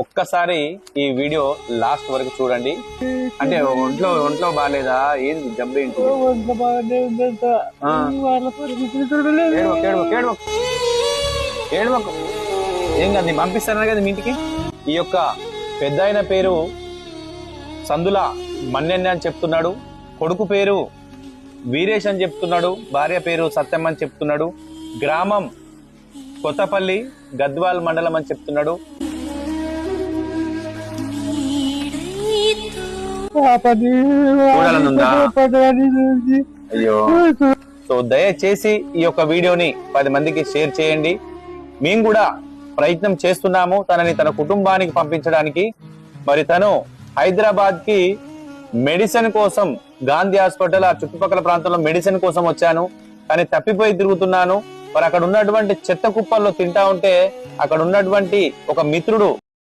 ఒక్కసారి ఈ video last వరకు చూడండి. అంటే ఒంట్లో బాగాలేదా? ఏంది జబ్బు ఏంటి? ఏడవకు. ఏం కాదు, నేను పంపిస్తాను కదా మీ ఇంటికి. ఈ యొక్క పెద్ద ఆయన పేరు సందుల మన్నెన్న అని చెప్తున్నాడు, కొడుకు పేరు వీరేష్ అని చెప్తున్నాడు, భార్య పేరు సత్యం అని చెప్తున్నాడు, గ్రామం కొత్తపల్లి గద్వాల్ మండలం అని చెప్తున్నాడు. అయ్యో, సో దయచేసి ఈ యొక్క వీడియోని 10 మందికి షేర్ చేయండి. మేము కూడా ప్రయత్నం చేస్తున్నాము తనని తన కుటుంబానికి పంపించడానికి. మరి తను హైదరాబాద్ కి మెడిసిన్ కోసం గాంధీ హాస్పిటల్ ఆ చుట్టుపక్కల ప్రాంతంలో మెడిసిన్ కోసం వచ్చాను, కానీ తప్పిపోయి తిరుగుతున్నాను. మరి అక్కడ ఉన్నటువంటి చెత్త కుప్పల్లో తింటా ఉంటే అక్కడ ఉన్నటువంటి ఒక మిత్రుడు